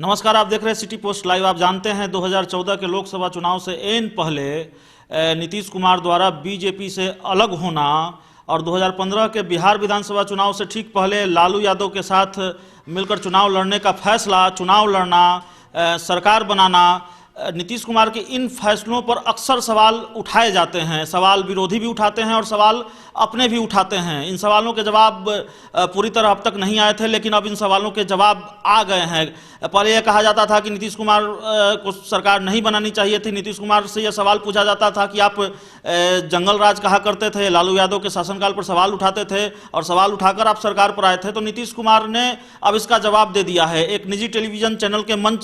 नमस्कार, आप देख रहे हैं सिटी पोस्ट लाइव। आप जानते हैं 2014 के लोकसभा चुनाव से एन पहले नीतीश कुमार द्वारा बीजेपी से अलग होना और 2015 के बिहार विधानसभा चुनाव से ठीक पहले लालू यादव के साथ मिलकर चुनाव लड़ने का फैसला, चुनाव लड़ना, सरकार बनाना, नीतीश कुमार के इन फैसलों पर अक्सर सवाल उठाए जाते हैं। सवाल विरोधी भी उठाते हैं और सवाल अपने भी उठाते हैं। इन सवालों के जवाब पूरी तरह अब तक नहीं आए थे, लेकिन अब इन सवालों के जवाब आ गए हैं। पहले यह कहा जाता था कि नीतीश कुमार को सरकार नहीं बनानी चाहिए थी। नीतीश कुमार से यह सवाल पूछा जाता था कि आप जंगल राज कहा करते थे, लालू यादव के शासनकाल पर सवाल उठाते थे और सवाल उठाकर आप सरकार पर आए थे। तो नीतीश कुमार ने अब इसका जवाब दे दिया है। एक निजी टेलीविजन चैनल के मंच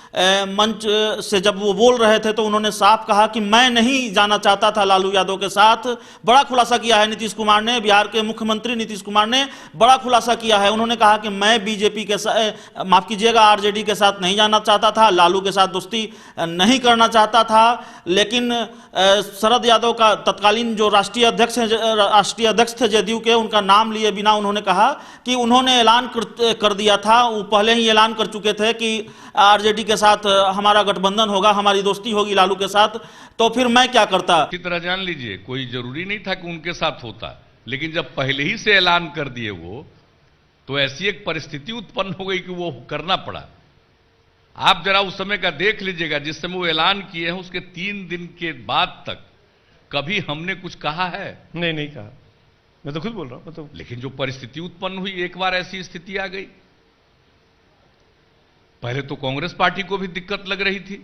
से जब वो बोल रहे थे तो उन्होंने साफ कहा कि मैं नहीं जाना चाहता था लालू यादव के साथ। बड़ा खुलासा किया है नीतीश कुमार ने। बिहार के मुख्यमंत्री नीतीश कुमार ने बड़ा खुलासा किया है। उन्होंने कहा कि मैं बीजेपी के साथ, माफ कीजिएगा, आरजेडी के साथ नहीं जाना चाहता था, लालू के साथ दोस्ती नहीं करना चाहता था। लेकिन शरद यादव का तत्कालीन जो राष्ट्रीय अध्यक्ष थे जदयू के, उनका नाम लिए बिना उन्होंने कहा कि उन्होंने ऐलान कर दिया था, वो पहले ही ऐलान कर चुके थे कि आरजेडी के साथ हमारा गठबंधन होगा, हमारी दोस्ती होगी लालू के साथ। तो फिर मैं क्या करता। इसी तरह जान लीजिए, कोई जरूरी नहीं था कि उनके साथ होता, लेकिन जब पहले ही से ऐलान कर दिए वो, तो ऐसी एक परिस्थिति उत्पन्न हो गई कि वो करना पड़ा। आप जरा उस समय का देख लीजिएगा, जिस समय वो ऐलान किए हैं उसके 3 दिन के बाद तक कभी हमने कुछ कहा है? नहीं कहा। मैं तो खुद बोल रहा हूं। तो लेकिन जो परिस्थिति उत्पन्न हुई, एक बार ऐसी स्थिति आ गई, पहले तो कांग्रेस पार्टी को भी दिक्कत लग रही थी,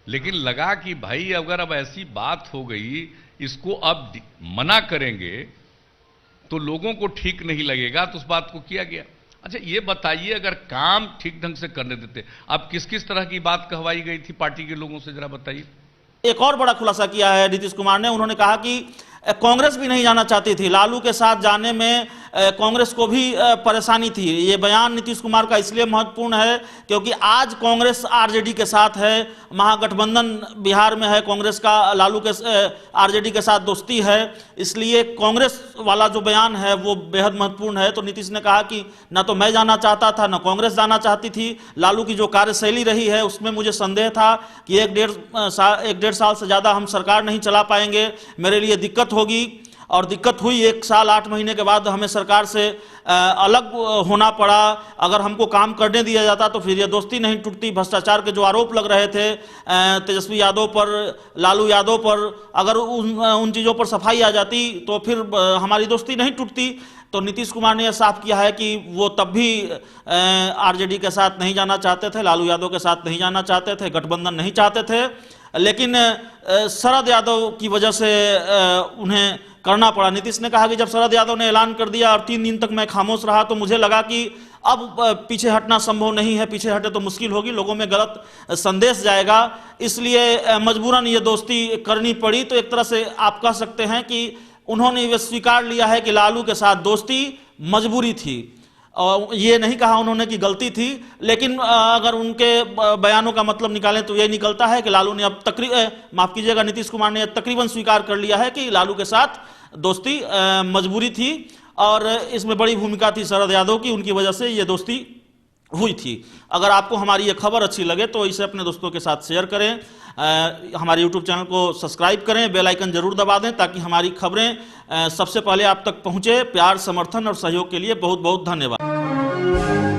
लेकिन लगा कि भाई अगर अब ऐसी बात हो गई, इसको अब मना करेंगे तो लोगों को ठीक नहीं लगेगा, तो उस बात को किया गया। अच्छा ये बताइए, अगर काम ठीक ढंग से करने देते, अब किस किस तरह की बात कहवाई गई थी पार्टी के लोगों से, जरा बताइए। एक और बड़ा खुलासा किया है नीतीश कुमार ने। उन्होंने कहा कि कांग्रेस भी नहीं जाना चाहती थी, लालू के साथ जाने में कांग्रेस को भी परेशानी थी। ये बयान नीतीश कुमार का इसलिए महत्वपूर्ण है क्योंकि आज कांग्रेस आरजेडी के साथ है, महागठबंधन बिहार में है कांग्रेस का, लालू के आरजेडी के साथ दोस्ती है, इसलिए कांग्रेस वाला जो बयान है वो बेहद महत्वपूर्ण है। तो नीतीश ने कहा कि ना तो मैं जाना चाहता था, ना कांग्रेस जाना चाहती थी। लालू की जो कार्यशैली रही है उसमें मुझे संदेह था कि एक डेढ़ साल से ज़्यादा हम सरकार नहीं चला पाएंगे, मेरे लिए दिक्कत होगी। और दिक्कत हुई। 1 साल 8 महीने के बाद हमें सरकार से अलग होना पड़ा। अगर हमको काम करने दिया जाता तो फिर ये दोस्ती नहीं टूटती। भ्रष्टाचार के जो आरोप लग रहे थे तेजस्वी यादव पर, लालू यादव पर, अगर उन चीज़ों पर सफाई आ जाती तो फिर हमारी दोस्ती नहीं टूटती। तो नीतीश कुमार ने यह साफ किया है कि वो तब भी आरजेडी के साथ नहीं जाना चाहते थे, लालू यादव के साथ नहीं जाना चाहते थे, गठबंधन नहीं चाहते थे। लेकिन शरद यादव की वजह से उन्हें करना पड़ा। नीतीश ने कहा कि जब शरद यादव ने ऐलान कर दिया और 3 दिन तक मैं खामोश रहा तो मुझे लगा कि अब पीछे हटना संभव नहीं है, पीछे हटे तो मुश्किल होगी, लोगों में गलत संदेश जाएगा, इसलिए मजबूरन ये दोस्ती करनी पड़ी। तो एक तरह से आप कह सकते हैं कि उन्होंने ये स्वीकार लिया है कि लालू के साथ दोस्ती मजबूरी थी। और ये नहीं कहा उन्होंने कि गलती थी, लेकिन अगर उनके बयानों का मतलब निकालें तो ये निकलता है कि लालू ने अब माफ कीजिएगा, नीतीश कुमार ने तकरीबन स्वीकार कर लिया है कि लालू के साथ दोस्ती मजबूरी थी और इसमें बड़ी भूमिका थी शरद यादव की, उनकी वजह से ये दोस्ती हुई थी। अगर आपको हमारी ये खबर अच्छी लगे तो इसे अपने दोस्तों के साथ शेयर करें, हमारे YouTube चैनल को सब्सक्राइब करें, बेल आइकन जरूर दबा दें ताकि हमारी खबरें सबसे पहले आप तक पहुंचे। प्यार, समर्थन और सहयोग के लिए बहुत बहुत धन्यवाद।